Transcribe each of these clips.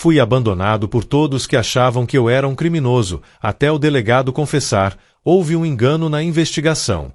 Fui abandonado por todos que achavam que eu era um criminoso, até o delegado confessar: houve um engano na investigação.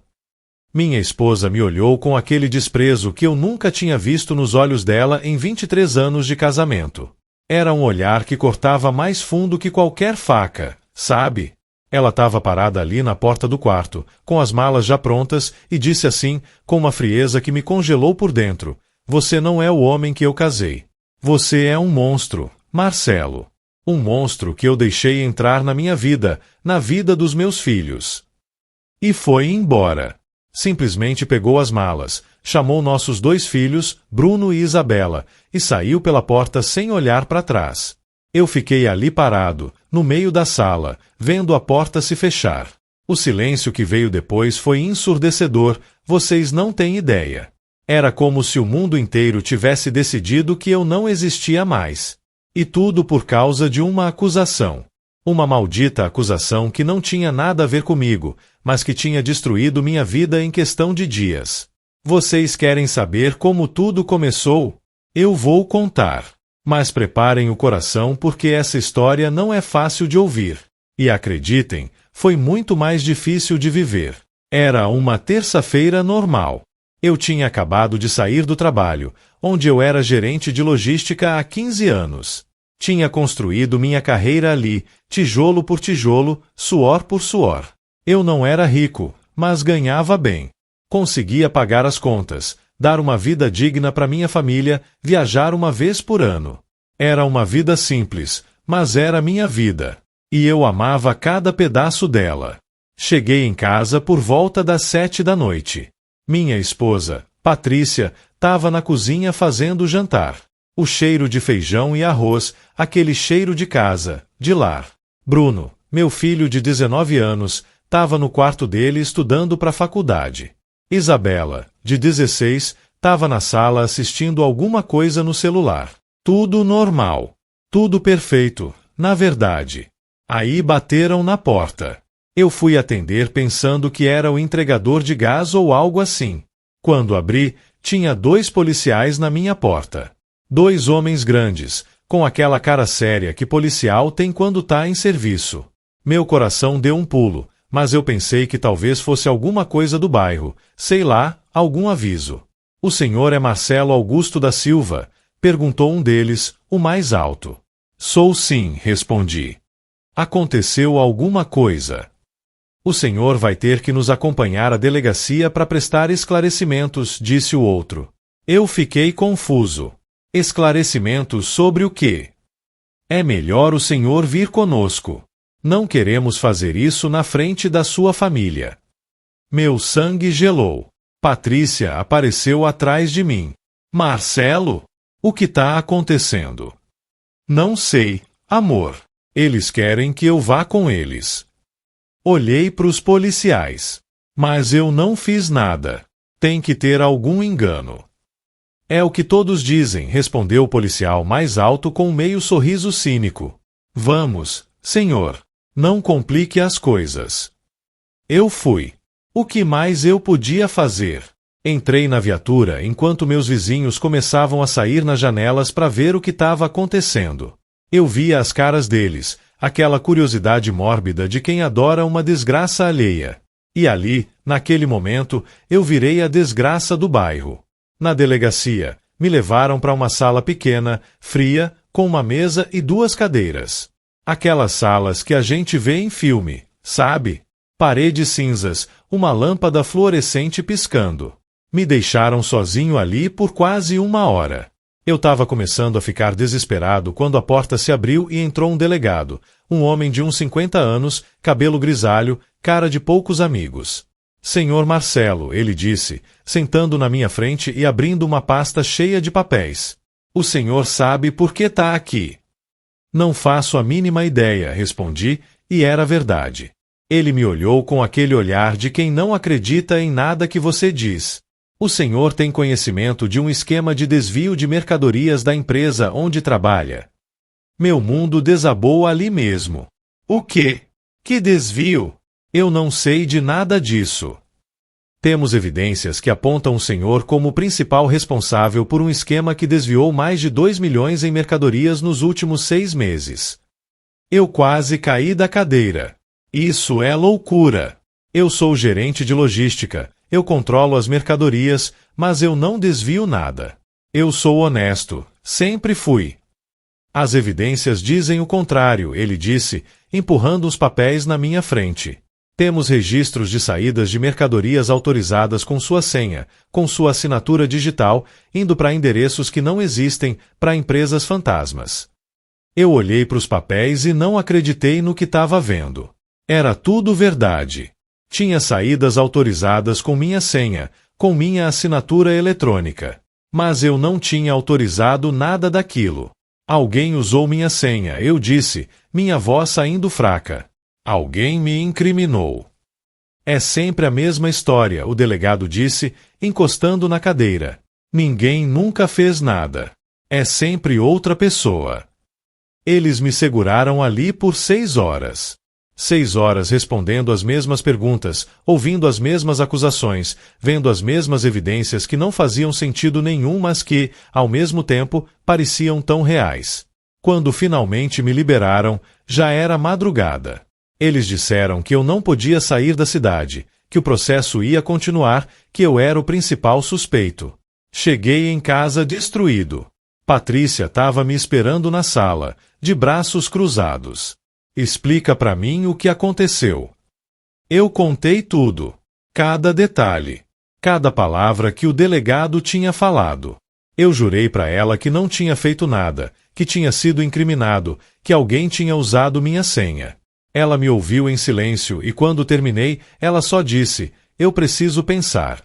Minha esposa me olhou com aquele desprezo que eu nunca tinha visto nos olhos dela em 23 anos de casamento. Era um olhar que cortava mais fundo que qualquer faca, sabe? Ela estava parada ali na porta do quarto, com as malas já prontas, e disse assim, com uma frieza que me congelou por dentro: você não é o homem que eu casei. Você é um monstro, Marcelo. Um monstro que eu deixei entrar na minha vida, na vida dos meus filhos. E foi embora. Simplesmente pegou as malas, chamou nossos 2 filhos, Bruno e Isabela, e saiu pela porta sem olhar para trás. Eu fiquei ali parado, no meio da sala, vendo a porta se fechar. O silêncio que veio depois foi ensurdecedor, vocês não têm ideia. Era como se o mundo inteiro tivesse decidido que eu não existia mais. E tudo por causa de uma acusação. Uma maldita acusação que não tinha nada a ver comigo, mas que tinha destruído minha vida em questão de dias. Vocês querem saber como tudo começou? Eu vou contar. Mas preparem o coração porque essa história não é fácil de ouvir. E acreditem, foi muito mais difícil de viver. Era uma terça-feira normal. Eu tinha acabado de sair do trabalho, onde eu era gerente de logística há 15 anos. Tinha construído minha carreira ali, tijolo por tijolo, suor por suor. Eu não era rico, mas ganhava bem. Conseguia pagar as contas, dar uma vida digna para minha família, viajar uma vez por ano. Era uma vida simples, mas era minha vida. E eu amava cada pedaço dela. Cheguei em casa por volta das 7 da noite. Minha esposa, Patrícia, estava na cozinha fazendo o jantar. O cheiro de feijão e arroz, aquele cheiro de casa, de lar. Bruno, meu filho de 19 anos, estava no quarto dele estudando para a faculdade. Isabela, de 16, estava na sala assistindo alguma coisa no celular. Tudo normal. Tudo perfeito, na verdade. Aí bateram na porta. Eu fui atender pensando que era o entregador de gás ou algo assim. Quando abri, tinha 2 policiais na minha porta. 2 homens grandes, com aquela cara séria que policial tem quando tá em serviço. Meu coração deu um pulo, mas eu pensei que talvez fosse alguma coisa do bairro, sei lá, algum aviso. O senhor é Marcelo Augusto da Silva? Perguntou um deles, o mais alto. Sou sim, respondi. Aconteceu alguma coisa. O senhor vai ter que nos acompanhar à delegacia para prestar esclarecimentos, disse o outro. Eu fiquei confuso. Esclarecimentos sobre o quê? É melhor o senhor vir conosco. Não queremos fazer isso na frente da sua família. Meu sangue gelou. Patrícia apareceu atrás de mim. Marcelo? O que está acontecendo? Não sei, amor. Eles querem que eu vá com eles. Olhei para os policiais. Mas eu não fiz nada. Tem que ter algum engano. É o que todos dizem, respondeu o policial mais alto com meio sorriso cínico. Vamos, senhor. Não complique as coisas. Eu fui. O que mais eu podia fazer? Entrei na viatura enquanto meus vizinhos começavam a sair nas janelas para ver o que estava acontecendo. Eu via as caras deles, aquela curiosidade mórbida de quem adora uma desgraça alheia. E ali, naquele momento, eu virei a desgraça do bairro. Na delegacia, me levaram para uma sala pequena, fria, com uma mesa e 2 cadeiras. Aquelas salas que a gente vê em filme, sabe? Paredes cinzas, uma lâmpada fluorescente piscando. Me deixaram sozinho ali por quase 1 hora. Eu estava começando a ficar desesperado quando a porta se abriu e entrou um delegado, um homem de uns 50 anos, cabelo grisalho, cara de poucos amigos. Senhor Marcelo, ele disse, sentando na minha frente e abrindo uma pasta cheia de papéis. O senhor sabe por que está aqui? Não faço a mínima ideia, respondi, e era verdade. Ele me olhou com aquele olhar de quem não acredita em nada que você diz. O senhor tem conhecimento de um esquema de desvio de mercadorias da empresa onde trabalha? Meu mundo desabou ali mesmo. O quê? Que desvio? Eu não sei de nada disso. Temos evidências que apontam o senhor como o principal responsável por um esquema que desviou mais de 2 milhões em mercadorias nos últimos 6 meses. Eu quase caí da cadeira. Isso é loucura. Eu sou gerente de logística, eu controlo as mercadorias, mas eu não desvio nada. Eu sou honesto, sempre fui. As evidências dizem o contrário, ele disse, empurrando os papéis na minha frente. Temos registros de saídas de mercadorias autorizadas com sua senha, com sua assinatura digital, indo para endereços que não existem, para empresas fantasmas. Eu olhei para os papéis e não acreditei no que estava vendo. Era tudo verdade. Tinha saídas autorizadas com minha senha, com minha assinatura eletrônica. Mas eu não tinha autorizado nada daquilo. Alguém usou minha senha, eu disse, minha voz saindo fraca. Alguém me incriminou. É sempre a mesma história, o delegado disse, encostando na cadeira. Ninguém nunca fez nada. É sempre outra pessoa. Eles me seguraram ali por 6 horas. 6 horas respondendo as mesmas perguntas, ouvindo as mesmas acusações, vendo as mesmas evidências que não faziam sentido nenhum, mas que, ao mesmo tempo, pareciam tão reais. Quando finalmente me liberaram, já era madrugada. Eles disseram que eu não podia sair da cidade, que o processo ia continuar, que eu era o principal suspeito. Cheguei em casa destruído. Patrícia estava me esperando na sala, de braços cruzados. Explica para mim o que aconteceu. Eu contei tudo. Cada detalhe. Cada palavra que o delegado tinha falado. Eu jurei para ela que não tinha feito nada, que tinha sido incriminado, que alguém tinha usado minha senha. Ela me ouviu em silêncio e quando terminei, ela só disse, eu preciso pensar.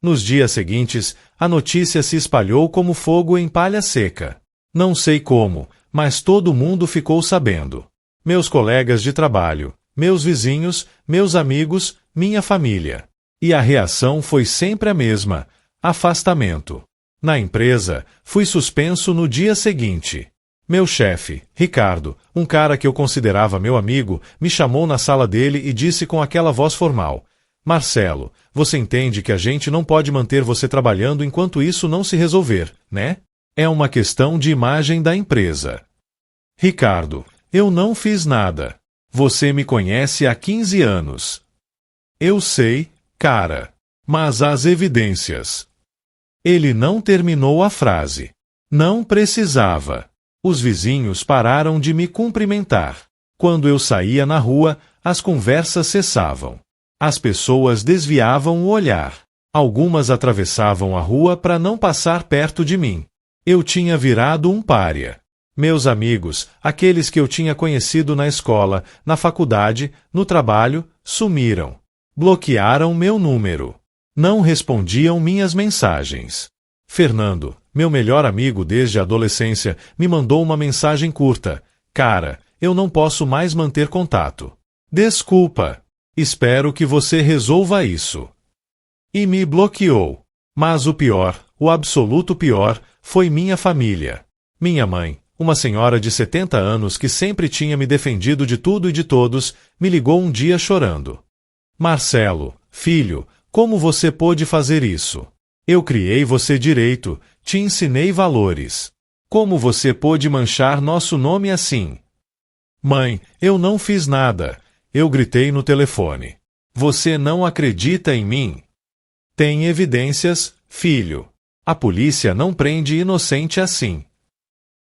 Nos dias seguintes, a notícia se espalhou como fogo em palha seca. Não sei como, mas todo mundo ficou sabendo. Meus colegas de trabalho, meus vizinhos, meus amigos, minha família. E a reação foi sempre a mesma, afastamento. Na empresa, fui suspenso no dia seguinte. Meu chefe, Ricardo, um cara que eu considerava meu amigo, me chamou na sala dele e disse com aquela voz formal, Marcelo, você entende que a gente não pode manter você trabalhando enquanto isso não se resolver, né? É uma questão de imagem da empresa. Ricardo, eu não fiz nada. Você me conhece há 15 anos. Eu sei, cara. Mas as evidências. Ele não terminou a frase. Não precisava. Os vizinhos pararam de me cumprimentar. Quando eu saía na rua, as conversas cessavam. As pessoas desviavam o olhar. Algumas atravessavam a rua para não passar perto de mim. Eu tinha virado um pária. Meus amigos, aqueles que eu tinha conhecido na escola, na faculdade, no trabalho, sumiram. Bloquearam meu número. Não respondiam minhas mensagens. Fernando, meu melhor amigo desde a adolescência, me mandou uma mensagem curta. Cara, eu não posso mais manter contato. Desculpa. Espero que você resolva isso. E me bloqueou. Mas o pior, o absoluto pior, foi minha família. Minha mãe, uma senhora de 70 anos que sempre tinha me defendido de tudo e de todos, me ligou um dia chorando. Marcelo, filho, como você pôde fazer isso? Eu criei você direito, te ensinei valores. Como você pôde manchar nosso nome assim? Mãe, eu não fiz nada. Eu gritei no telefone. Você não acredita em mim? Tem evidências, filho. A polícia não prende inocente assim.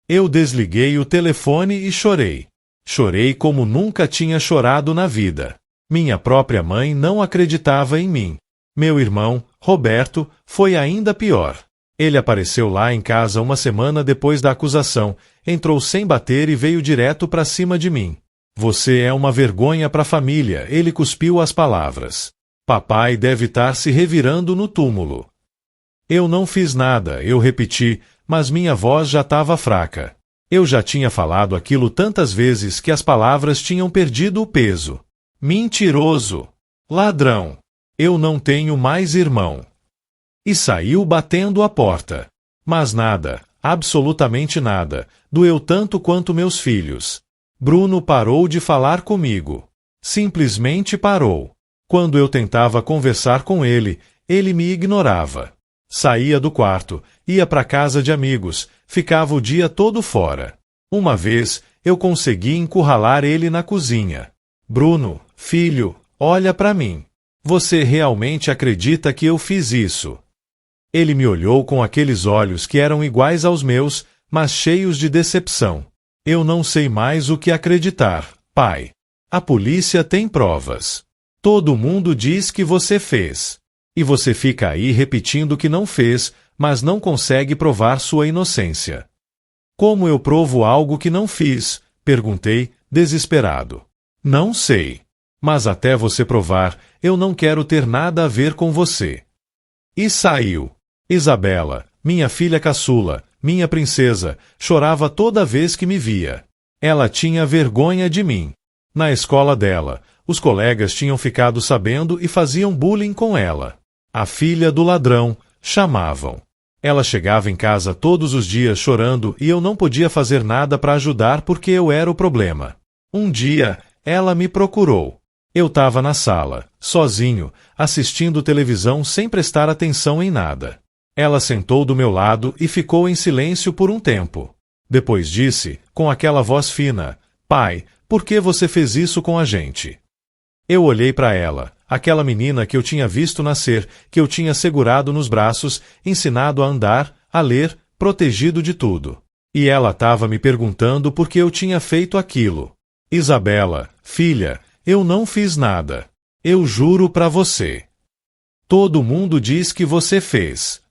Eu desliguei o telefone e chorei. Chorei como nunca tinha chorado na vida. Minha própria mãe não acreditava em mim. Meu irmão, Roberto, foi ainda pior. Ele apareceu lá em casa uma semana depois da acusação, entrou sem bater e veio direto para cima de mim. Você é uma vergonha para a família, ele cuspiu as palavras. Papai deve estar se revirando no túmulo. Eu não fiz nada, eu repeti, mas minha voz já estava fraca. Eu já tinha falado aquilo tantas vezes que as palavras tinham perdido o peso. Mentiroso! Ladrão! Eu não tenho mais irmão. E saiu batendo a porta. Mas nada, absolutamente nada, doeu tanto quanto meus filhos. Bruno parou de falar comigo. Simplesmente parou. Quando eu tentava conversar com ele, ele me ignorava. Saía do quarto, ia para casa de amigos, ficava o dia todo fora. Uma vez, eu consegui encurralar ele na cozinha. Bruno, filho, olha para mim. Você realmente acredita que eu fiz isso? Ele me olhou com aqueles olhos que eram iguais aos meus, mas cheios de decepção. Eu não sei mais o que acreditar, pai. A polícia tem provas. Todo mundo diz que você fez. E você fica aí repetindo que não fez, mas não consegue provar sua inocência. Como eu provo algo que não fiz? Perguntei, desesperado. Não sei. Mas até você provar, eu não quero ter nada a ver com você. E saiu. Isabela, minha filha caçula, minha princesa, chorava toda vez que me via. Ela tinha vergonha de mim. Na escola dela, os colegas tinham ficado sabendo e faziam bullying com ela. A filha do ladrão, chamavam. Ela chegava em casa todos os dias chorando e eu não podia fazer nada para ajudar porque eu era o problema. Um dia, ela me procurou. Eu estava na sala, sozinho, assistindo televisão sem prestar atenção em nada. Ela sentou do meu lado e ficou em silêncio por um tempo. Depois disse, com aquela voz fina, pai, por que você fez isso com a gente? Eu olhei para ela, aquela menina que eu tinha visto nascer, que eu tinha segurado nos braços, ensinado a andar, a ler, protegido de tudo. E ela estava me perguntando por que eu tinha feito aquilo. Isabela, filha, eu não fiz nada. Eu juro para você. Todo mundo diz que você fez.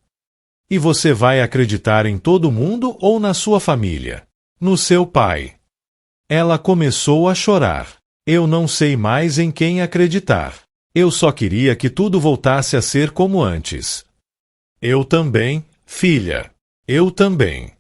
E você vai acreditar em todo mundo ou na sua família? No seu pai? Ela começou a chorar. Eu não sei mais em quem acreditar. Eu só queria que tudo voltasse a ser como antes. Eu também, filha. Eu também.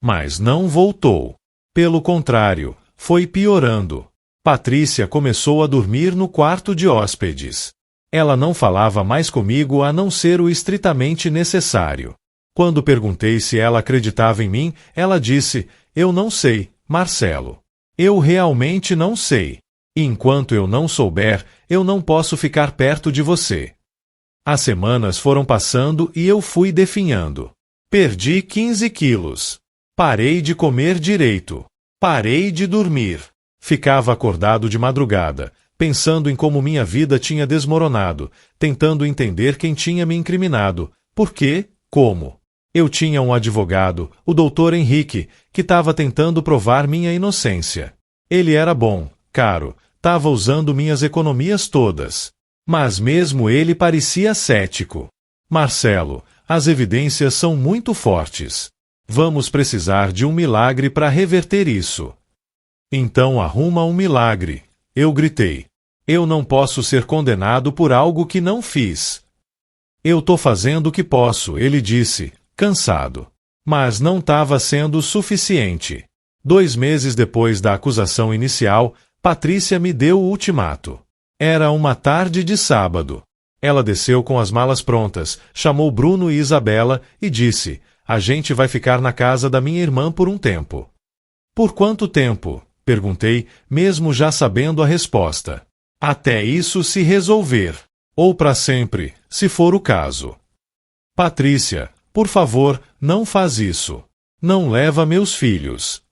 Mas não voltou. Pelo contrário, foi piorando. Patrícia começou a dormir no quarto de hóspedes. Ela não falava mais comigo a não ser o estritamente necessário. Quando perguntei se ela acreditava em mim, ela disse, eu não sei, Marcelo. Eu realmente não sei. E enquanto eu não souber, eu não posso ficar perto de você. As semanas foram passando e eu fui definhando. Perdi 15 quilos. Parei de comer direito. Parei de dormir. Ficava acordado de madrugada, pensando em como minha vida tinha desmoronado, tentando entender quem tinha me incriminado, por quê, como. Eu tinha um advogado, o Dr. Henrique, que estava tentando provar minha inocência. Ele era bom, caro, estava usando minhas economias todas. Mas mesmo ele parecia cético. Marcelo, as evidências são muito fortes. Vamos precisar de um milagre para reverter isso. Então arruma um milagre. Eu gritei. Eu não posso ser condenado por algo que não fiz. Eu tô fazendo o que posso, ele disse, cansado. Mas não estava sendo suficiente. 2 meses depois da acusação inicial, Patrícia me deu o ultimato. Era uma tarde de sábado. Ela desceu com as malas prontas, chamou Bruno e Isabela e disse, a gente vai ficar na casa da minha irmã por um tempo. Por quanto tempo? Perguntei, mesmo já sabendo a resposta. Até isso se resolver. Ou para sempre, se for o caso. Patrícia, por favor, não faz isso. Não leva meus filhos.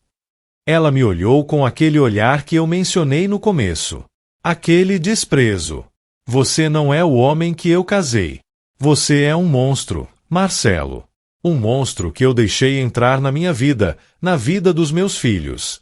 Ela me olhou com aquele olhar que eu mencionei no começo. Aquele desprezo. Você não é o homem que eu casei. Você é um monstro, Marcelo. Um monstro que eu deixei entrar na minha vida, na vida dos meus filhos.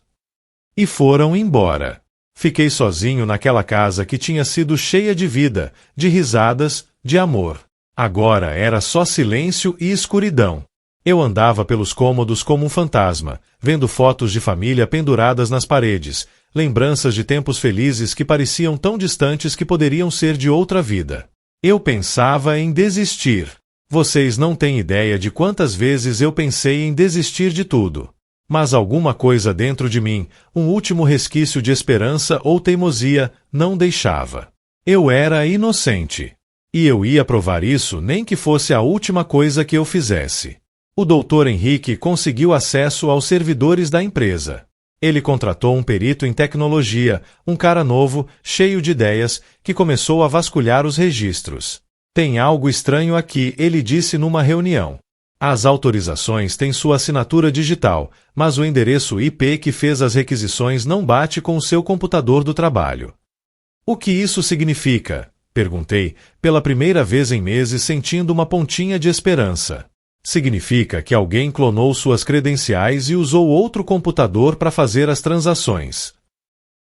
E foram embora. Fiquei sozinho naquela casa que tinha sido cheia de vida, de risadas, de amor. Agora era só silêncio e escuridão. Eu andava pelos cômodos como um fantasma, vendo fotos de família penduradas nas paredes, lembranças de tempos felizes que pareciam tão distantes que poderiam ser de outra vida. Eu pensava em desistir. Vocês não têm ideia de quantas vezes eu pensei em desistir de tudo. Mas alguma coisa dentro de mim, um último resquício de esperança ou teimosia, não deixava. Eu era inocente. E eu ia provar isso nem que fosse a última coisa que eu fizesse. O Dr. Henrique conseguiu acesso aos servidores da empresa. Ele contratou um perito em tecnologia, um cara novo, cheio de ideias, que começou a vasculhar os registros. Tem algo estranho aqui, ele disse numa reunião. As autorizações têm sua assinatura digital, mas o endereço IP que fez as requisições não bate com o seu computador do trabalho. O que isso significa? Perguntei, pela primeira vez em meses sentindo uma pontinha de esperança. Significa que alguém clonou suas credenciais e usou outro computador para fazer as transações.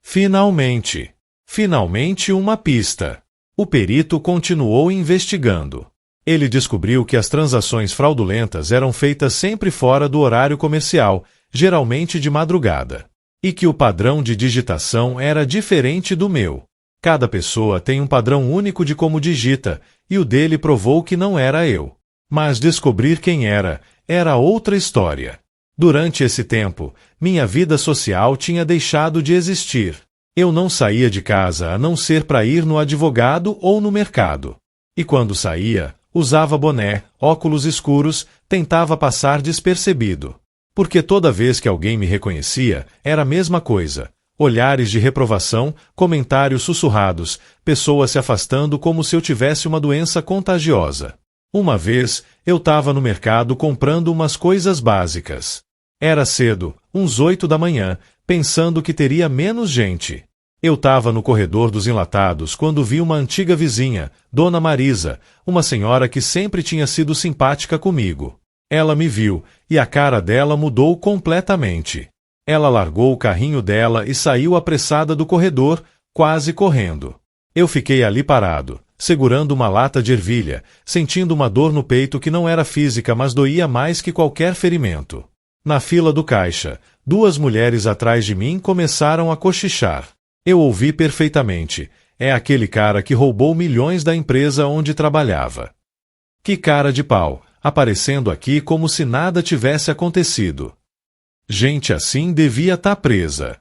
Finalmente! Finalmente uma pista! O perito continuou investigando. Ele descobriu que as transações fraudulentas eram feitas sempre fora do horário comercial, geralmente de madrugada. E que o padrão de digitação era diferente do meu. Cada pessoa tem um padrão único de como digita, e o dele provou que não era eu. Mas descobrir quem era outra história. Durante esse tempo, minha vida social tinha deixado de existir. Eu não saía de casa a não ser para ir no advogado ou no mercado. E quando saía, usava boné, óculos escuros, tentava passar despercebido. Porque toda vez que alguém me reconhecia, era a mesma coisa. Olhares de reprovação, comentários sussurrados, pessoas se afastando como se eu tivesse uma doença contagiosa. Uma vez, eu estava no mercado comprando umas coisas básicas. Era cedo, uns 8 da manhã, pensando que teria menos gente. Eu estava no corredor dos enlatados quando vi uma antiga vizinha, Dona Marisa, uma senhora que sempre tinha sido simpática comigo. Ela me viu, e a cara dela mudou completamente. Ela largou o carrinho dela e saiu apressada do corredor, quase correndo. Eu fiquei ali parado, segurando uma lata de ervilha, sentindo uma dor no peito que não era física, mas doía mais que qualquer ferimento. Na fila do caixa, 2 mulheres atrás de mim começaram a cochichar. Eu ouvi perfeitamente. É aquele cara que roubou milhões da empresa onde trabalhava. Que cara de pau, aparecendo aqui como se nada tivesse acontecido. Gente assim devia estar presa.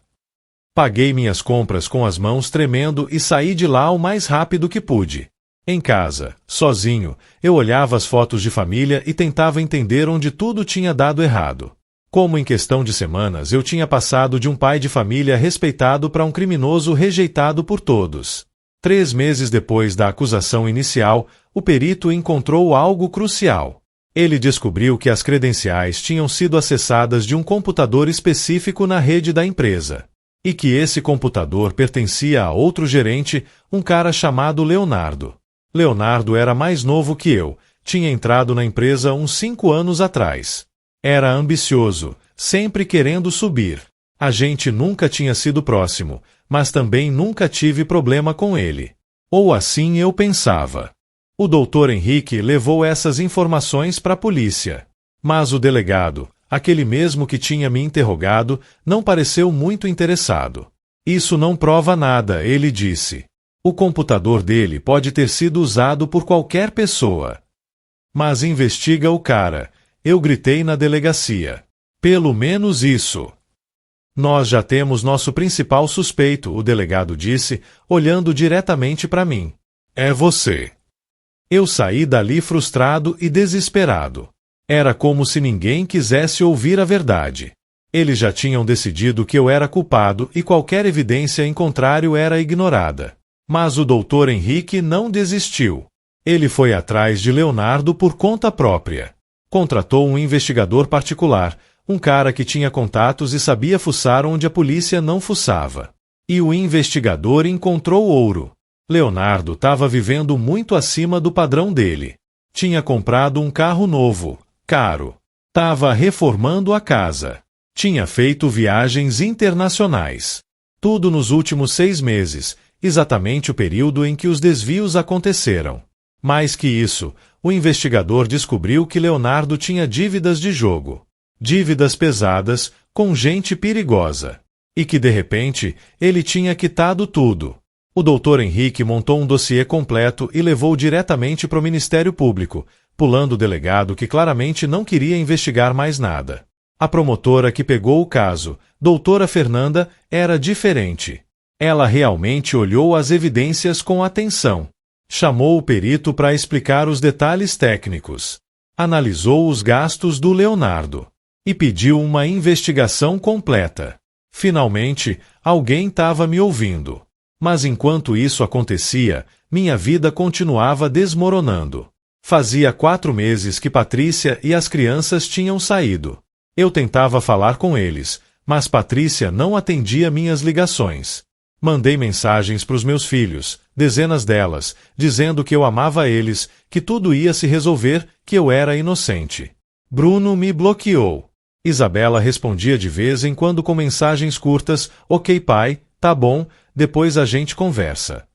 Paguei minhas compras com as mãos tremendo e saí de lá o mais rápido que pude. Em casa, sozinho, eu olhava as fotos de família e tentava entender onde tudo tinha dado errado. Como em questão de semanas eu tinha passado de um pai de família respeitado para um criminoso rejeitado por todos. 3 meses depois da acusação inicial, o perito encontrou algo crucial. Ele descobriu que as credenciais tinham sido acessadas de um computador específico na rede da empresa. E que esse computador pertencia a outro gerente, um cara chamado Leonardo. Leonardo era mais novo que eu, tinha entrado na empresa uns 5 anos atrás. Era ambicioso, sempre querendo subir. A gente nunca tinha sido próximo, mas também nunca tive problema com ele. Ou assim eu pensava. O Dr. Henrique levou essas informações para a polícia. Mas o delegado, aquele mesmo que tinha me interrogado, não pareceu muito interessado. Isso não prova nada, ele disse. O computador dele pode ter sido usado por qualquer pessoa. Mas investiga o cara. Eu gritei na delegacia. Pelo menos isso. Nós já temos nosso principal suspeito, o delegado disse, olhando diretamente para mim. É você. Eu saí dali frustrado e desesperado. Era como se ninguém quisesse ouvir a verdade. Eles já tinham decidido que eu era culpado e qualquer evidência em contrário era ignorada. Mas o Dr. Henrique não desistiu. Ele foi atrás de Leonardo por conta própria. Contratou um investigador particular, um cara que tinha contatos e sabia fuçar onde a polícia não fuçava. E o investigador encontrou ouro. Leonardo estava vivendo muito acima do padrão dele. Tinha comprado um carro novo, caro. Estava reformando a casa. Tinha feito viagens internacionais. Tudo nos últimos 6 meses, exatamente o período em que os desvios aconteceram. Mais que isso, o investigador descobriu que Leonardo tinha dívidas de jogo. Dívidas pesadas, com gente perigosa. E que, de repente, ele tinha quitado tudo. O Dr. Henrique montou um dossiê completo e levou diretamente para o Ministério Público, pulando o delegado que claramente não queria investigar mais nada. A promotora que pegou o caso, doutora Fernanda, era diferente. Ela realmente olhou as evidências com atenção. Chamou o perito para explicar os detalhes técnicos. Analisou os gastos do Leonardo. E pediu uma investigação completa. Finalmente, alguém estava me ouvindo. Mas enquanto isso acontecia, minha vida continuava desmoronando. Fazia 4 meses que Patrícia e as crianças tinham saído. Eu tentava falar com eles, mas Patrícia não atendia minhas ligações. Mandei mensagens para os meus filhos, dezenas delas, dizendo que eu amava eles, que tudo ia se resolver, que eu era inocente. Bruno me bloqueou. Isabela respondia de vez em quando com mensagens curtas: "Ok, pai, tá bom, depois a gente conversa."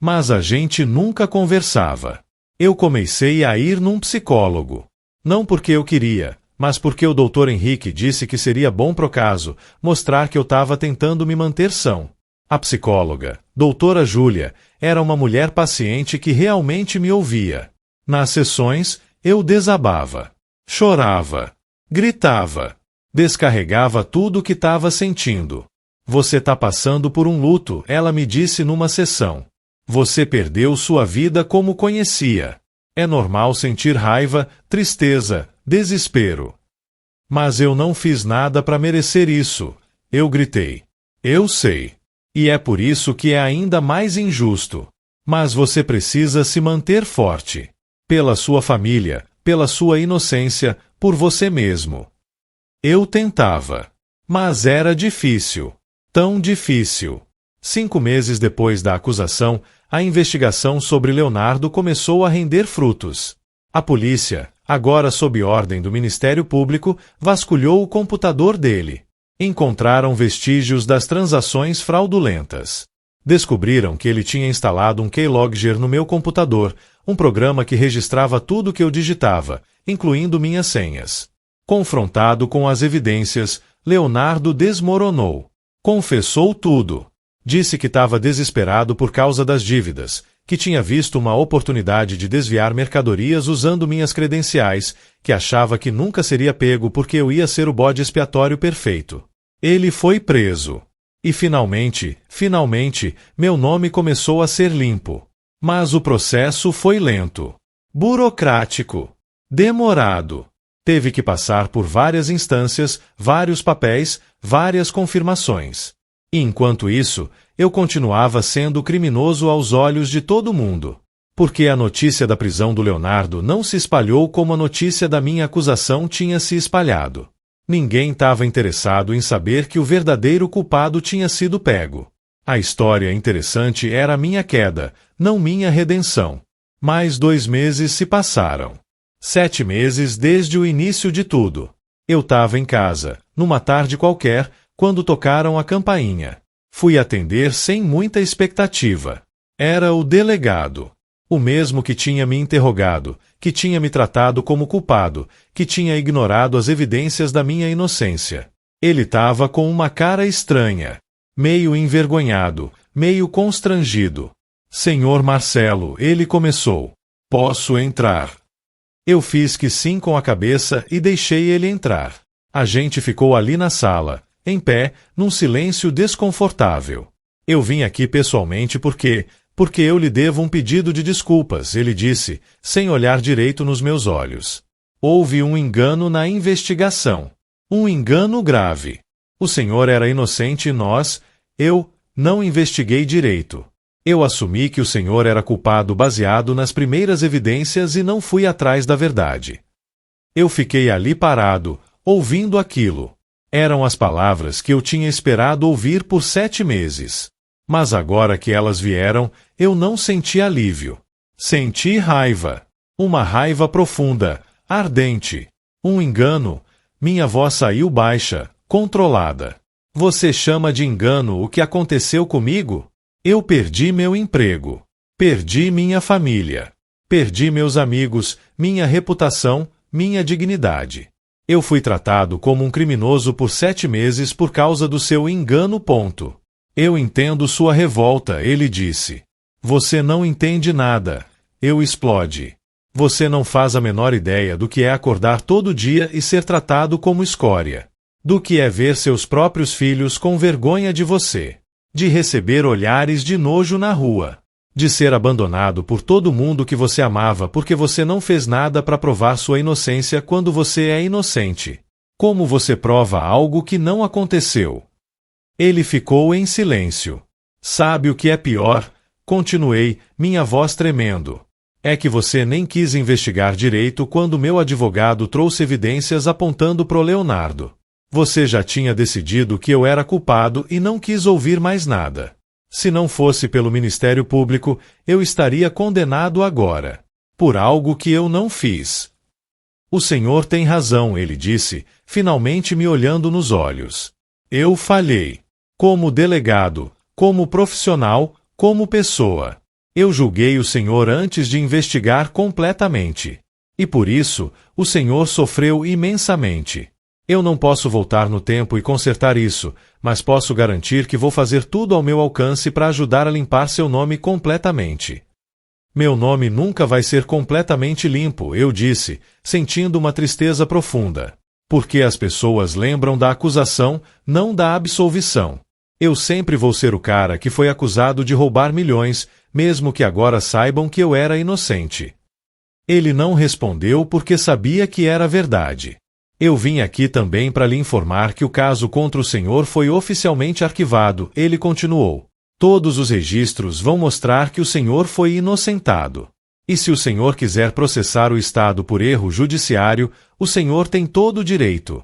Mas a gente nunca conversava. Eu comecei a ir num psicólogo. Não porque eu queria, mas porque o Dr. Henrique disse que seria bom pro caso, mostrar que eu estava tentando me manter são. A psicóloga, doutora Júlia, era uma mulher paciente que realmente me ouvia. Nas sessões, eu desabava. Chorava. Gritava. Descarregava tudo o que estava sentindo. "Você está passando por um luto", ela me disse numa sessão. "Você perdeu sua vida como conhecia. É normal sentir raiva, tristeza, desespero." Mas eu não fiz nada para merecer isso. Eu gritei. Eu sei. E é por isso que é ainda mais injusto. Mas você precisa se manter forte. Pela sua família, pela sua inocência, por você mesmo. Eu tentava. Mas era difícil. Tão difícil. 5 meses depois da acusação, a investigação sobre Leonardo começou a render frutos. A polícia, agora sob ordem do Ministério Público, vasculhou o computador dele. Encontraram vestígios das transações fraudulentas. Descobriram que ele tinha instalado um keylogger no meu computador, um programa que registrava tudo que eu digitava, incluindo minhas senhas. Confrontado com as evidências, Leonardo desmoronou. Confessou tudo. Disse que estava desesperado por causa das dívidas, que tinha visto uma oportunidade de desviar mercadorias usando minhas credenciais, que achava que nunca seria pego porque eu ia ser o bode expiatório perfeito. Ele foi preso. E finalmente, meu nome começou a ser limpo. Mas o processo foi lento, burocrático, demorado. Teve que passar por várias instâncias, vários papéis, várias confirmações. E enquanto isso, eu continuava sendo criminoso aos olhos de todo mundo. Porque a notícia da prisão do Leonardo não se espalhou como a notícia da minha acusação tinha se espalhado. Ninguém estava interessado em saber que o verdadeiro culpado tinha sido pego. A história interessante era a minha queda, não minha redenção. Mais 2 meses se passaram. 7 meses desde o início de tudo. Eu estava em casa, numa tarde qualquer, quando tocaram a campainha. Fui atender sem muita expectativa. Era o delegado. O mesmo que tinha me interrogado, que tinha me tratado como culpado, que tinha ignorado as evidências da minha inocência. Ele estava com uma cara estranha. Meio envergonhado, meio constrangido. "Senhor Marcelo", ele começou. "Posso entrar?" Eu fiz que sim com a cabeça e deixei ele entrar. A gente ficou ali na sala, em pé, num silêncio desconfortável. "Eu vim aqui pessoalmente porque eu lhe devo um pedido de desculpas", ele disse, sem olhar direito nos meus olhos. "Houve um engano na investigação. Um engano grave. O senhor era inocente e eu não investiguei direito. Eu assumi que o senhor era culpado baseado nas primeiras evidências e não fui atrás da verdade." Eu fiquei ali parado, ouvindo aquilo. Eram as palavras que eu tinha esperado ouvir por 7 meses. Mas agora que elas vieram, eu não senti alívio. Senti raiva. Uma raiva profunda, ardente. Um engano. Minha voz saiu baixa, controlada. "Você chama de engano o que aconteceu comigo? Eu perdi meu emprego. Perdi minha família. Perdi meus amigos, minha reputação, minha dignidade. Eu fui tratado como um criminoso por 7 meses por causa do seu engano. Eu entendo sua revolta", ele disse. "Você não entende nada." Eu explode. "Você não faz a menor ideia do que é acordar todo dia e ser tratado como escória. Do que é ver seus próprios filhos com vergonha de você. De receber olhares de nojo na rua. De ser abandonado por todo mundo que você amava porque você não fez nada para provar sua inocência quando você é inocente. Como você prova algo que não aconteceu? Ele ficou em silêncio. Sabe o que é pior? Continuei, minha voz tremendo. É que você nem quis investigar direito quando meu advogado trouxe evidências apontando pro Leonardo. Você já tinha decidido que eu era culpado e não quis ouvir mais nada. Se não fosse pelo Ministério Público, eu estaria condenado agora. Por algo que eu não fiz. O senhor tem razão, ele disse, finalmente me olhando nos olhos. Eu falhei. Como delegado, como profissional, como pessoa. Eu julguei o senhor antes de investigar completamente. E por isso, o senhor sofreu imensamente. Eu não posso voltar no tempo e consertar isso, mas posso garantir que vou fazer tudo ao meu alcance para ajudar a limpar seu nome completamente. Meu nome nunca vai ser completamente limpo, eu disse, sentindo uma tristeza profunda. Porque as pessoas lembram da acusação, não da absolvição. Eu sempre vou ser o cara que foi acusado de roubar milhões, mesmo que agora saibam que eu era inocente. Ele não respondeu porque sabia que era verdade. Eu vim aqui também para lhe informar que o caso contra o senhor foi oficialmente arquivado, ele continuou. Todos os registros vão mostrar que o senhor foi inocentado. E se o senhor quiser processar o Estado por erro judiciário, o senhor tem todo o direito.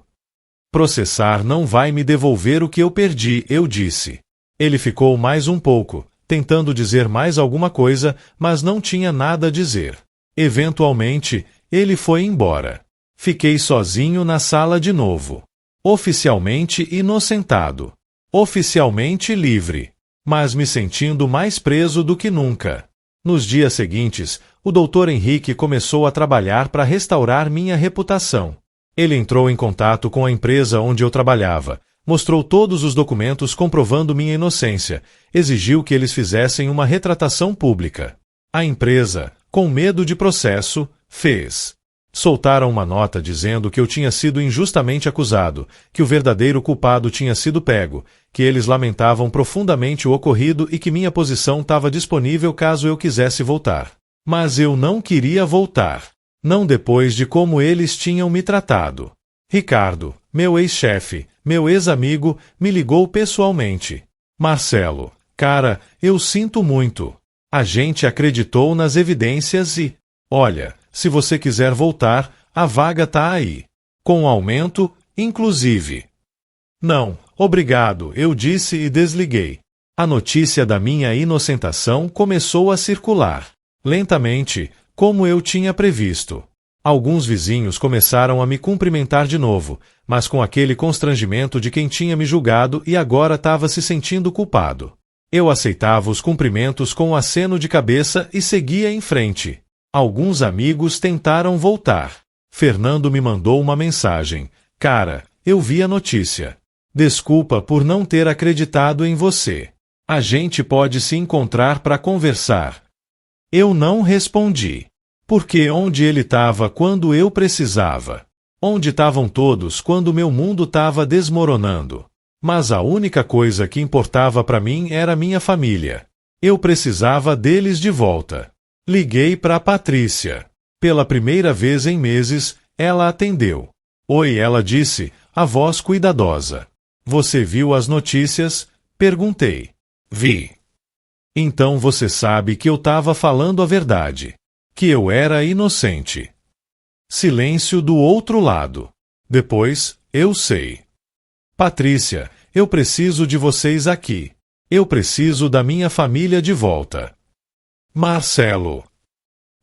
Processar não vai me devolver o que eu perdi, eu disse. Ele ficou mais um pouco, tentando dizer mais alguma coisa, mas não tinha nada a dizer. Eventualmente, ele foi embora. Fiquei sozinho na sala de novo. Oficialmente inocentado. Oficialmente livre. Mas me sentindo mais preso do que nunca. Nos dias seguintes, o Dr. Henrique começou a trabalhar para restaurar minha reputação. Ele entrou em contato com a empresa onde eu trabalhava, mostrou todos os documentos comprovando minha inocência, exigiu que eles fizessem uma retratação pública. A empresa, com medo de processo, fez. Soltaram uma nota dizendo que eu tinha sido injustamente acusado, que o verdadeiro culpado tinha sido pego, que eles lamentavam profundamente o ocorrido e que minha posição estava disponível caso eu quisesse voltar. Mas eu não queria voltar. Não depois de como eles tinham me tratado. Ricardo, meu ex-chefe, meu ex-amigo, me ligou pessoalmente. Marcelo, cara, eu sinto muito. A gente acreditou nas evidências e... Olha, se você quiser voltar, a vaga tá aí. Com aumento, inclusive. Não, obrigado, eu disse e desliguei. A notícia da minha inocentação começou a circular. Lentamente, como eu tinha previsto. Alguns vizinhos começaram a me cumprimentar de novo, mas com aquele constrangimento de quem tinha me julgado e agora estava se sentindo culpado. Eu aceitava os cumprimentos com um aceno de cabeça e seguia em frente. Alguns amigos tentaram voltar. Fernando me mandou uma mensagem. Cara, eu vi a notícia. Desculpa por não ter acreditado em você. A gente pode se encontrar para conversar. Eu não respondi. Porque onde ele estava quando eu precisava? Onde estavam todos quando meu mundo estava desmoronando? Mas a única coisa que importava para mim era minha família. Eu precisava deles de volta. Liguei para Patrícia. Pela primeira vez em meses, ela atendeu. Oi, ela disse, a voz cuidadosa. Você viu as notícias? Perguntei. Vi. Então você sabe que eu estava falando a verdade. Que eu era inocente. Silêncio do outro lado. Depois, eu sei. Patrícia, eu preciso de vocês aqui. Eu preciso da minha família de volta. Marcelo.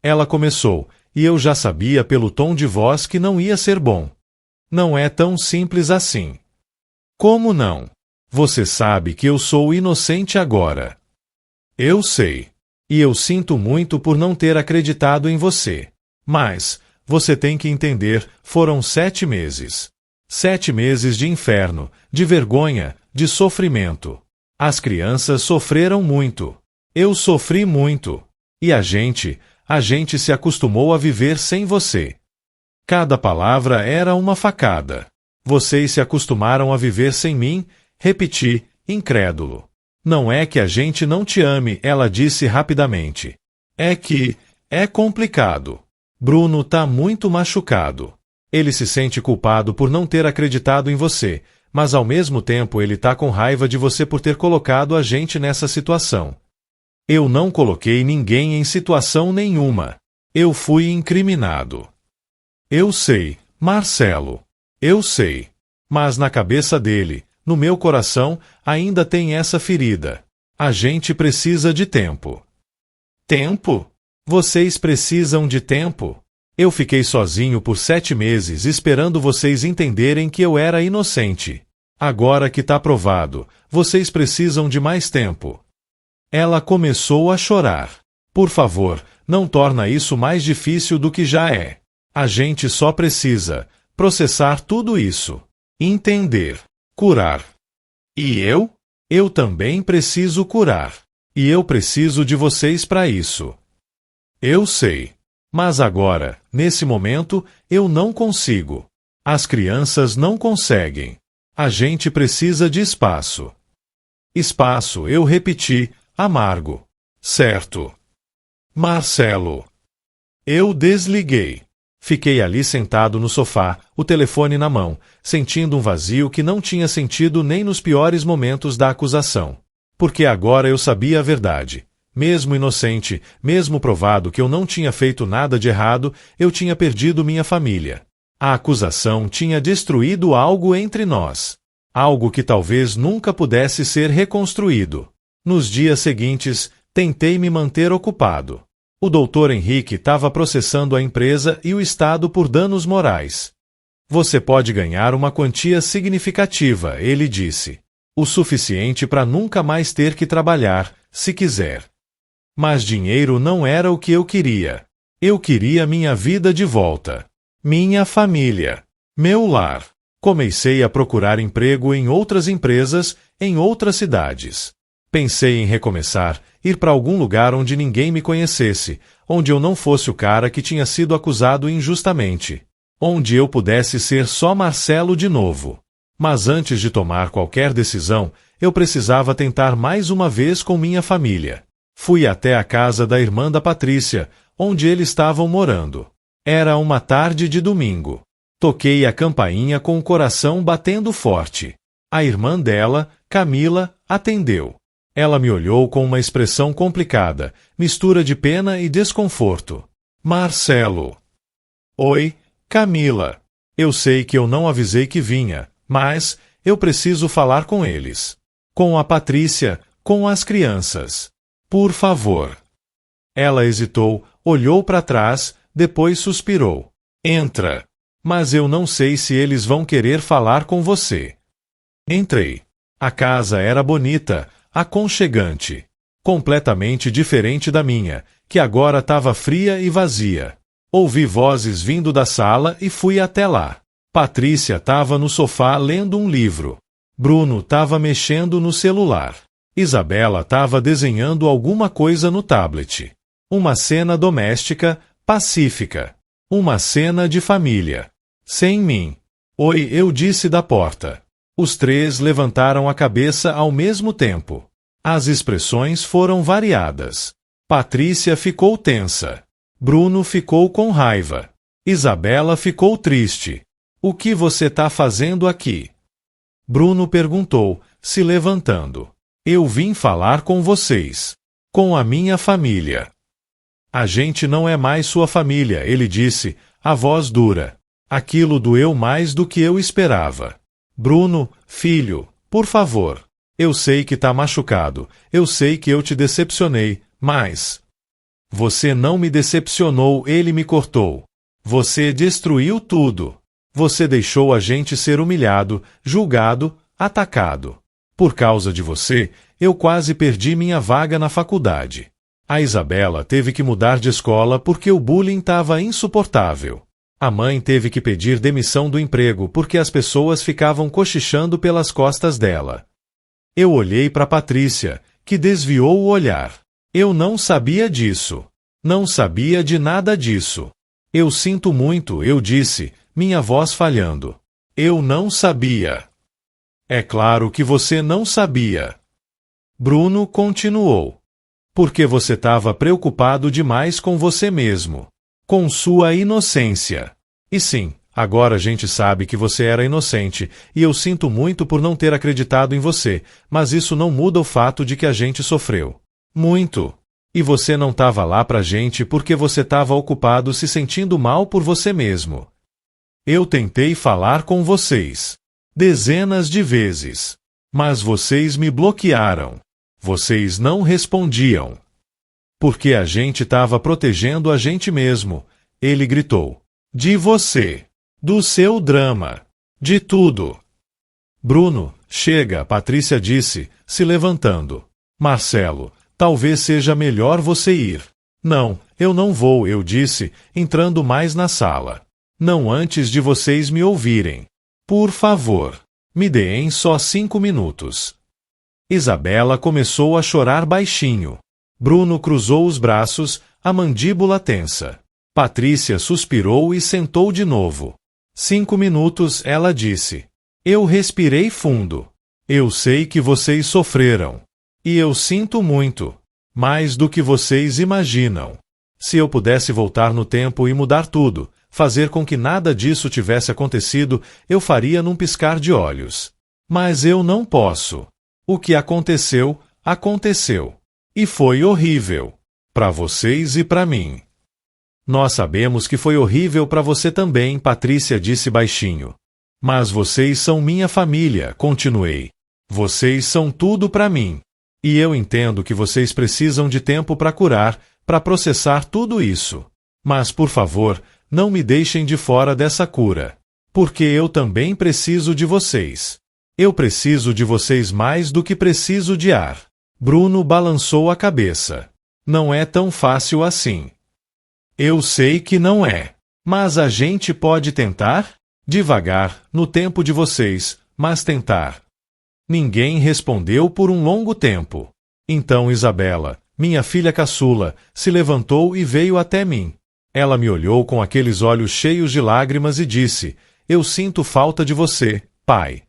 Ela começou, e eu já sabia pelo tom de voz que não ia ser bom. Não é tão simples assim. Como não? Você sabe que eu sou inocente agora. Eu sei. E eu sinto muito por não ter acreditado em você. Mas, você tem que entender, foram 7 meses. 7 meses de inferno, de vergonha, de sofrimento. As crianças sofreram muito. Eu sofri muito. E a gente se acostumou a viver sem você. Cada palavra era uma facada. Vocês se acostumaram a viver sem mim, repeti, incrédulo. Não é que a gente não te ame, ela disse rapidamente. É que é complicado. Bruno tá muito machucado. Ele se sente culpado por não ter acreditado em você, Mas ao mesmo tempo ele tá com raiva de você por ter colocado a gente nessa situação. Eu não coloquei ninguém em situação nenhuma. Eu fui incriminado. Eu sei, Marcelo. Eu sei. Mas na cabeça dele, no meu coração, ainda tem essa ferida. A gente precisa de tempo. Tempo? Vocês precisam de tempo? Eu fiquei sozinho por 7 meses esperando vocês entenderem que eu era inocente. Agora que tá provado, vocês precisam de mais tempo. Ela começou a chorar. Por favor, não torna isso mais difícil do que já é. A gente só precisa processar tudo isso. Entender. Curar. E eu? Eu também preciso curar. E eu preciso de vocês para isso. Eu sei. Mas agora, nesse momento, eu não consigo. As crianças não conseguem. A gente precisa de espaço. Espaço, eu repeti, amargo. Certo. Marcelo. Eu desliguei. Fiquei ali sentado no sofá, o telefone na mão, sentindo um vazio que não tinha sentido nem nos piores momentos da acusação. Porque agora eu sabia a verdade. Mesmo inocente, mesmo provado que eu não tinha feito nada de errado, eu tinha perdido minha família. A acusação tinha destruído algo entre nós. Algo que talvez nunca pudesse ser reconstruído. Nos dias seguintes, tentei me manter ocupado. O Dr. Henrique estava processando a empresa e o Estado por danos morais. Você pode ganhar uma quantia significativa, ele disse. O suficiente para nunca mais ter que trabalhar, se quiser. Mas dinheiro não era o que eu queria. Eu queria minha vida de volta. Minha família. Meu lar. Comecei a procurar emprego em outras empresas, em outras cidades. Pensei em recomeçar, ir para algum lugar onde ninguém me conhecesse, onde eu não fosse o cara que tinha sido acusado injustamente. Onde eu pudesse ser só Marcelo de novo. Mas antes de tomar qualquer decisão, eu precisava tentar mais uma vez com minha família. Fui até a casa da irmã da Patrícia, onde eles estavam morando. Era uma tarde de domingo. Toquei a campainha com o coração batendo forte. A irmã dela, Camila, atendeu. Ela me olhou com uma expressão complicada, mistura de pena e desconforto. Marcelo. Oi, Camila. Eu sei que eu não avisei que vinha, mas eu preciso falar com eles. Com a Patrícia, com as crianças. Por favor. Ela hesitou, olhou para trás, depois suspirou. Entra. Mas eu não sei se eles vão querer falar com você. Entrei. A casa era bonita, aconchegante. Completamente diferente da minha, que agora estava fria e vazia. Ouvi vozes vindo da sala e fui até lá. Patrícia estava no sofá lendo um livro. Bruno estava mexendo no celular. Isabela estava desenhando alguma coisa no tablet. Uma cena doméstica, pacífica. Uma cena de família. Sem mim. Oi, eu disse da porta. Os três levantaram a cabeça ao mesmo tempo. As expressões foram variadas. Patrícia ficou tensa. Bruno ficou com raiva. Isabela ficou triste. O que você tá fazendo aqui? Bruno perguntou, se levantando. Eu vim falar com vocês. Com a minha família. A gente não é mais sua família, ele disse, a voz dura. Aquilo doeu mais do que eu esperava. Bruno, filho, por favor. Eu sei que tá machucado, eu sei que eu te decepcionei, mas... Você não me decepcionou, ele me cortou. Você destruiu tudo. Você deixou a gente ser humilhado, julgado, atacado. Por causa de você, eu quase perdi minha vaga na faculdade. A Isabela teve que mudar de escola porque o bullying estava insuportável. A mãe teve que pedir demissão do emprego porque as pessoas ficavam cochichando pelas costas dela. Eu olhei para Patrícia, que desviou o olhar. Eu não sabia disso. Não sabia de nada disso. Eu sinto muito, eu disse, minha voz falhando. Eu não sabia. É claro que você não sabia. Bruno continuou. Porque você estava preocupado demais com você mesmo. Com sua inocência. E sim, Agora a gente sabe que você era inocente, e eu sinto muito por não ter acreditado em você, mas isso não muda o fato de que a gente sofreu. Muito. E você não estava lá pra gente porque você estava ocupado se sentindo mal por você mesmo. Eu tentei falar com vocês. Dezenas de vezes. Mas vocês me bloquearam. Vocês não respondiam. Porque a gente estava protegendo a gente mesmo, ele gritou. De você. Do seu drama. De tudo. Bruno, chega, Patrícia disse, se levantando. Marcelo, talvez seja melhor você ir. Não, eu não vou, eu disse, entrando mais na sala. Não antes de vocês me ouvirem. Por favor, me deem só 5 minutos. Isabela começou a chorar baixinho. Bruno cruzou os braços, a mandíbula tensa. Patrícia suspirou e sentou de novo. 5 minutos, ela disse. Eu respirei fundo. Eu sei que vocês sofreram. E eu sinto muito. Mais do que vocês imaginam. Se eu pudesse voltar no tempo e mudar tudo, fazer com que nada disso tivesse acontecido, eu faria num piscar de olhos. Mas eu não posso. O que aconteceu, aconteceu. E foi horrível. Para vocês e para mim. Nós sabemos que foi horrível para você também, Patrícia disse baixinho. Mas vocês são minha família, continuei. Vocês são tudo para mim. E eu entendo que vocês precisam de tempo para curar, para processar tudo isso. Mas, por favor, não me deixem de fora dessa cura. Porque eu também preciso de vocês. Eu preciso de vocês mais do que preciso de ar. Bruno balançou a cabeça. Não é tão fácil assim. Eu sei que não é. Mas a gente pode tentar? Devagar, no tempo de vocês, mas tentar. Ninguém respondeu por um longo tempo. Então Isabela, minha filha caçula, se levantou e veio até mim. Ela me olhou com aqueles olhos cheios de lágrimas e disse, eu sinto falta de você, pai.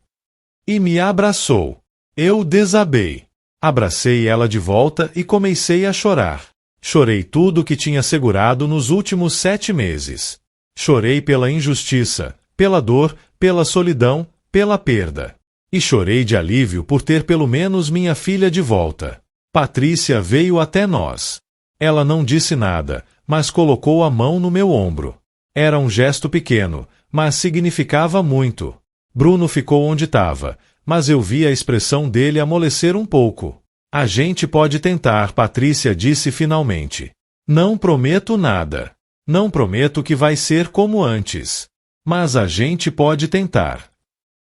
E me abraçou. Eu desabei. Abracei ela de volta e comecei a chorar. Chorei tudo que tinha segurado nos últimos 7 meses. Chorei pela injustiça, pela dor, pela solidão, pela perda. E chorei de alívio por ter pelo menos minha filha de volta. Patrícia veio até nós. Ela não disse nada, mas colocou a mão no meu ombro. Era um gesto pequeno, mas significava muito. Bruno ficou onde estava, mas eu vi a expressão dele amolecer um pouco. A gente pode tentar, Patrícia disse finalmente. Não prometo nada. Não prometo que vai ser como antes. Mas a gente pode tentar.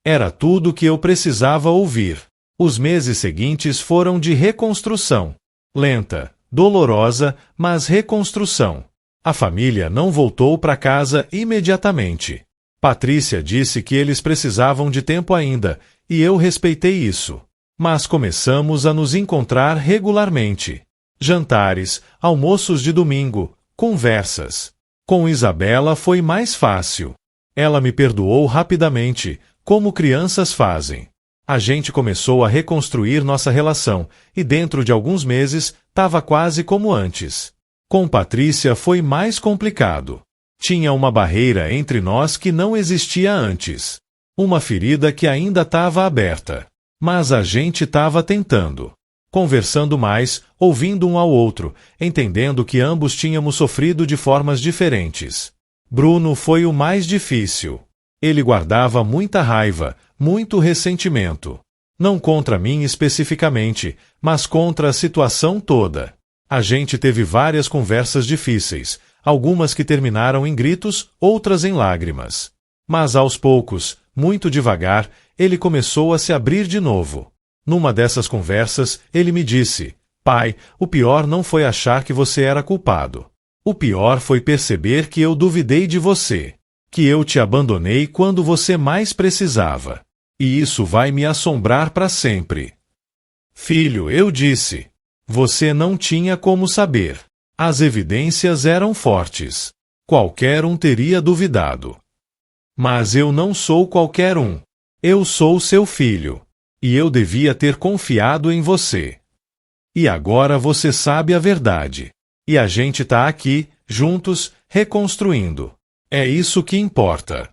Era tudo o que eu precisava ouvir. Os meses seguintes foram de reconstrução. Lenta, dolorosa, mas reconstrução. A família não voltou para casa imediatamente. Patrícia disse que eles precisavam de tempo ainda, e eu respeitei isso. Mas começamos a nos encontrar regularmente. Jantares, almoços de domingo, conversas. Com Isabela foi mais fácil. Ela me perdoou rapidamente, como crianças fazem. A gente começou a reconstruir nossa relação, e dentro de alguns meses, estava quase como antes. Com Patrícia foi mais complicado. Tinha uma barreira entre nós que não existia antes. Uma ferida que ainda estava aberta. Mas a gente estava tentando. Conversando mais, ouvindo um ao outro, entendendo que ambos tínhamos sofrido de formas diferentes. Bruno foi o mais difícil. Ele guardava muita raiva, muito ressentimento. Não contra mim especificamente, mas contra a situação toda. A gente teve várias conversas difíceis, algumas que terminaram em gritos, outras em lágrimas. Mas aos poucos, muito devagar, ele começou a se abrir de novo. Numa dessas conversas, ele me disse, pai, o pior não foi achar que você era culpado. O pior foi perceber que eu duvidei de você. Que eu te abandonei quando você mais precisava. E isso vai me assombrar para sempre. Filho, eu disse. Você não tinha como saber. As evidências eram fortes. Qualquer um teria duvidado. Mas eu não sou qualquer um. Eu sou seu filho. E eu devia ter confiado em você. E agora você sabe a verdade. E a gente tá aqui, juntos, reconstruindo. É isso que importa.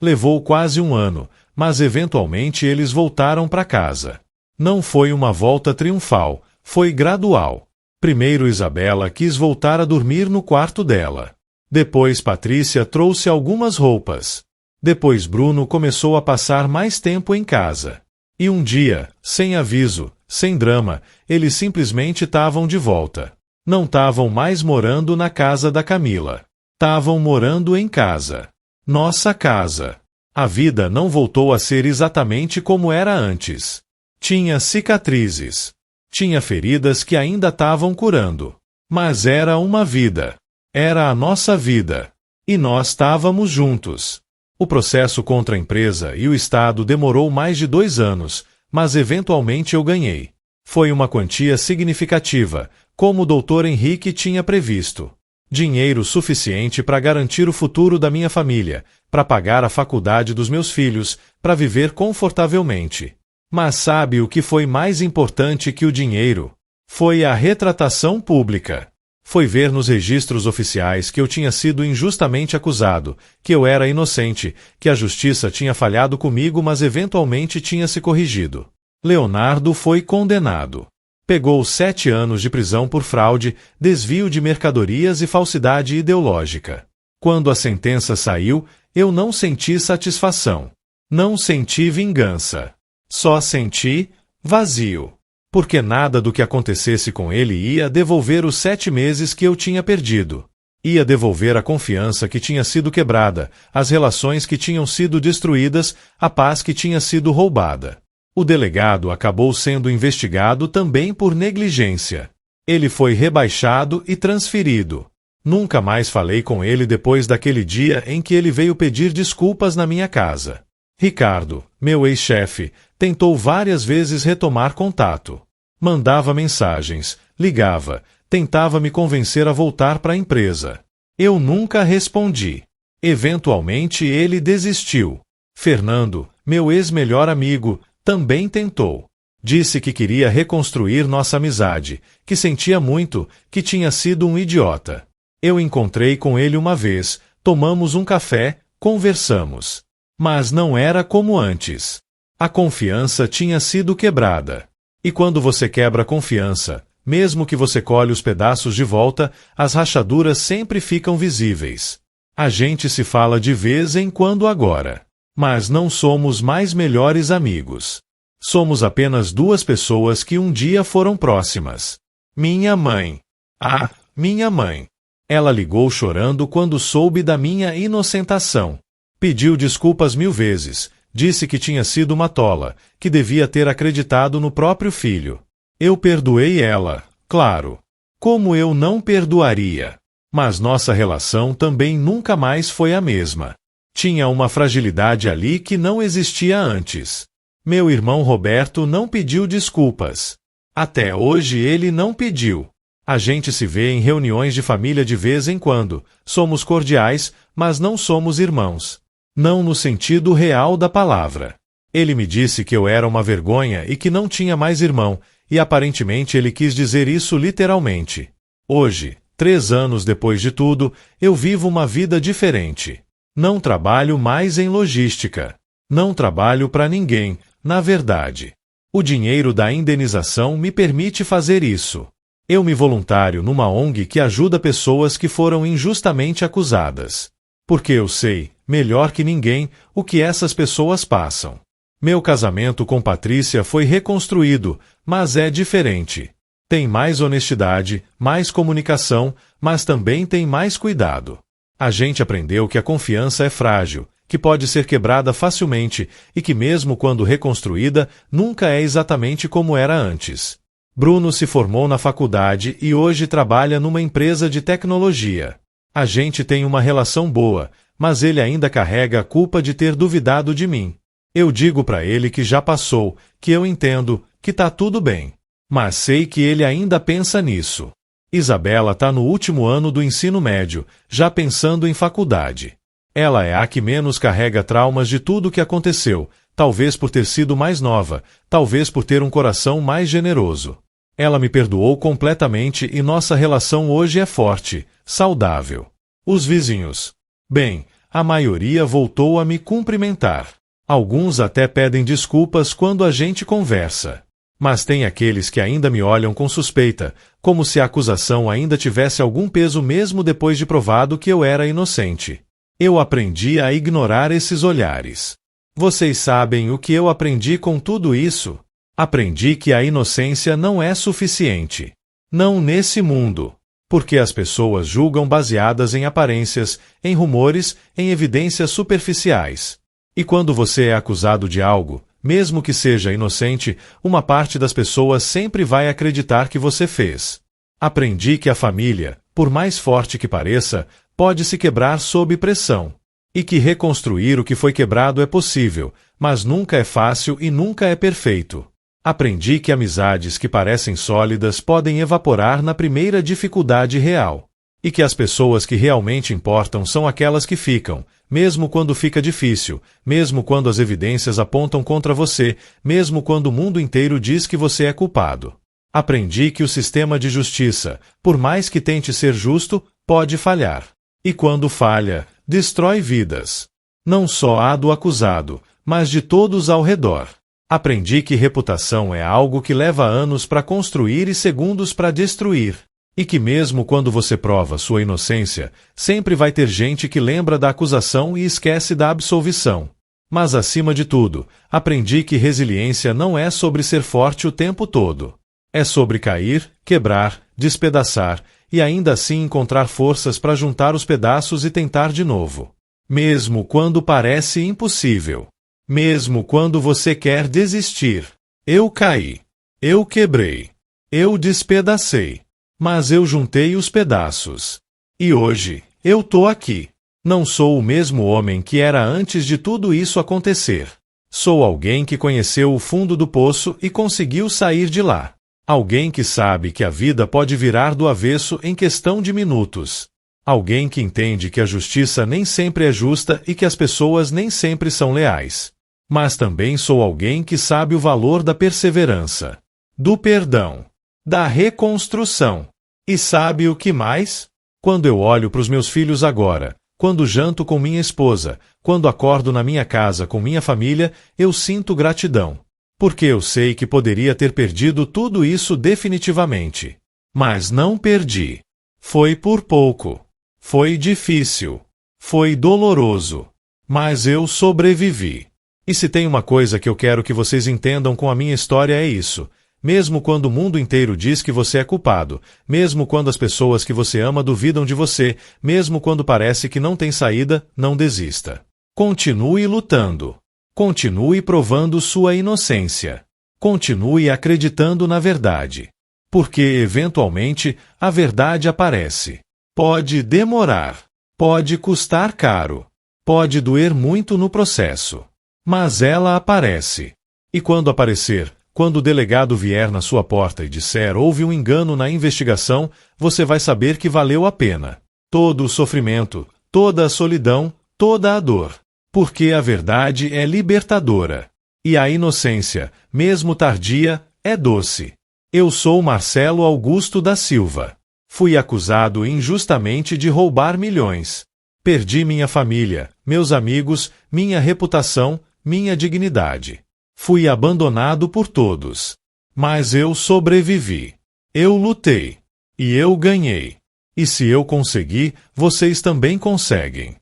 Levou quase um ano, mas eventualmente eles voltaram para casa. Não foi uma volta triunfal, foi gradual. Primeiro Isabela quis voltar a dormir no quarto dela. Depois Patrícia trouxe algumas roupas. Depois Bruno começou a passar mais tempo em casa. E um dia, sem aviso, sem drama, eles simplesmente estavam de volta. Não estavam mais morando na casa da Camila. Estavam morando em casa. Nossa casa. A vida não voltou a ser exatamente como era antes. Tinha cicatrizes. Tinha feridas que ainda estavam curando. Mas era uma vida. Era a nossa vida. E nós estávamos juntos. O processo contra a empresa e o Estado demorou mais de 2 anos, mas eventualmente eu ganhei. Foi uma quantia significativa, como o Dr. Henrique tinha previsto. Dinheiro suficiente para garantir o futuro da minha família, para pagar a faculdade dos meus filhos, para viver confortavelmente. Mas sabe o que foi mais importante que o dinheiro? Foi a retratação pública. Foi ver nos registros oficiais que eu tinha sido injustamente acusado, que eu era inocente, que a justiça tinha falhado comigo, mas eventualmente tinha se corrigido. Leonardo foi condenado. Pegou 7 anos de prisão por fraude, desvio de mercadorias e falsidade ideológica. Quando a sentença saiu, eu não senti satisfação. Não senti vingança. Só senti vazio. Porque nada do que acontecesse com ele ia devolver os 7 meses que eu tinha perdido. Ia devolver a confiança que tinha sido quebrada, as relações que tinham sido destruídas, a paz que tinha sido roubada. O delegado acabou sendo investigado também por negligência. Ele foi rebaixado e transferido. Nunca mais falei com ele depois daquele dia em que ele veio pedir desculpas na minha casa. Ricardo, meu ex-chefe, tentou várias vezes retomar contato. Mandava mensagens, ligava, tentava me convencer a voltar para a empresa. Eu nunca respondi. Eventualmente ele desistiu. Fernando, meu ex-melhor amigo, também tentou. Disse que queria reconstruir nossa amizade, que sentia muito, que tinha sido um idiota. Eu encontrei com ele uma vez, tomamos um café, conversamos. Mas não era como antes. A confiança tinha sido quebrada. E quando você quebra a confiança, mesmo que você colhe os pedaços de volta, as rachaduras sempre ficam visíveis. A gente se fala de vez em quando agora. Mas não somos mais melhores amigos. Somos apenas 2 pessoas que um dia foram próximas. Minha mãe. Ah, minha mãe. Ela ligou chorando quando soube da minha inocentação. Pediu desculpas 1000 vezes, disse que tinha sido uma tola, que devia ter acreditado no próprio filho. Eu perdoei ela, claro. Como eu não perdoaria? Mas nossa relação também nunca mais foi a mesma. Tinha uma fragilidade ali que não existia antes. Meu irmão Roberto não pediu desculpas. Até hoje ele não pediu. A gente se vê em reuniões de família de vez em quando. Somos cordiais, mas não somos irmãos. Não no sentido real da palavra. Ele me disse que eu era uma vergonha e que não tinha mais irmão, e aparentemente ele quis dizer isso literalmente. Hoje, 3 anos depois de tudo, eu vivo uma vida diferente. Não trabalho mais em logística. Não trabalho para ninguém, na verdade. O dinheiro da indenização me permite fazer isso. Eu me voluntário numa ONG que ajuda pessoas que foram injustamente acusadas. Porque eu sei, melhor que ninguém, o que essas pessoas passam. Meu casamento com Patrícia foi reconstruído, mas é diferente. Tem mais honestidade, mais comunicação, mas também tem mais cuidado. A gente aprendeu que a confiança é frágil, que pode ser quebrada facilmente e que mesmo quando reconstruída, nunca é exatamente como era antes. Bruno se formou na faculdade e hoje trabalha numa empresa de tecnologia. A gente tem uma relação boa, mas ele ainda carrega a culpa de ter duvidado de mim. Eu digo para ele que já passou, que eu entendo, que tá tudo bem. Mas sei que ele ainda pensa nisso. Isabela tá no último ano do ensino médio, já pensando em faculdade. Ela é a que menos carrega traumas de tudo o que aconteceu, talvez por ter sido mais nova, talvez por ter um coração mais generoso. Ela me perdoou completamente e nossa relação hoje é forte, saudável. Os vizinhos. Bem, a maioria voltou a me cumprimentar. Alguns até pedem desculpas quando a gente conversa. Mas tem aqueles que ainda me olham com suspeita, como se a acusação ainda tivesse algum peso mesmo depois de provado que eu era inocente. Eu aprendi a ignorar esses olhares. Vocês sabem o que eu aprendi com tudo isso? Aprendi que a inocência não é suficiente. Não nesse mundo. Porque as pessoas julgam baseadas em aparências, em rumores, em evidências superficiais. E quando você é acusado de algo, mesmo que seja inocente, uma parte das pessoas sempre vai acreditar que você fez. Aprendi que a família, por mais forte que pareça, pode se quebrar sob pressão. E que reconstruir o que foi quebrado é possível, mas nunca é fácil e nunca é perfeito. Aprendi que amizades que parecem sólidas podem evaporar na primeira dificuldade real. E que as pessoas que realmente importam são aquelas que ficam, mesmo quando fica difícil, mesmo quando as evidências apontam contra você, mesmo quando o mundo inteiro diz que você é culpado. Aprendi que o sistema de justiça, por mais que tente ser justo, pode falhar. E quando falha, destrói vidas. Não só a do acusado, mas de todos ao redor. Aprendi que reputação é algo que leva anos para construir e segundos para destruir. E que mesmo quando você prova sua inocência, sempre vai ter gente que lembra da acusação e esquece da absolvição. Mas acima de tudo, aprendi que resiliência não é sobre ser forte o tempo todo. É sobre cair, quebrar, despedaçar, e ainda assim encontrar forças para juntar os pedaços e tentar de novo. Mesmo quando parece impossível. Mesmo quando você quer desistir. Eu caí. Eu quebrei. Eu despedacei. Mas eu juntei os pedaços. E hoje, eu tô aqui. Não sou o mesmo homem que era antes de tudo isso acontecer. Sou alguém que conheceu o fundo do poço e conseguiu sair de lá. Alguém que sabe que a vida pode virar do avesso em questão de minutos. Alguém que entende que a justiça nem sempre é justa e que as pessoas nem sempre são leais. Mas também sou alguém que sabe o valor da perseverança, do perdão, da reconstrução. E sabe o que mais? Quando eu olho para os meus filhos agora, quando janto com minha esposa, quando acordo na minha casa com minha família, eu sinto gratidão. Porque eu sei que poderia ter perdido tudo isso definitivamente. Mas não perdi. Foi por pouco. Foi difícil. Foi doloroso. Mas eu sobrevivi. E se tem uma coisa que eu quero que vocês entendam com a minha história é isso. Mesmo quando o mundo inteiro diz que você é culpado, mesmo quando as pessoas que você ama duvidam de você, mesmo quando parece que não tem saída, não desista. Continue lutando. Continue provando sua inocência. Continue acreditando na verdade. Porque, eventualmente, a verdade aparece. Pode demorar. Pode custar caro. Pode doer muito no processo. Mas ela aparece. E quando aparecer, quando o delegado vier na sua porta e disser houve um engano na investigação, você vai saber que valeu a pena. Todo o sofrimento, toda a solidão, toda a dor. Porque a verdade é libertadora. E a inocência, mesmo tardia, é doce. Eu sou Marcelo Augusto da Silva. Fui acusado injustamente de roubar milhões. Perdi minha família, meus amigos, minha reputação, minha dignidade. Fui abandonado por todos. Mas eu sobrevivi. Eu lutei. E eu ganhei. E se eu consegui, vocês também conseguem.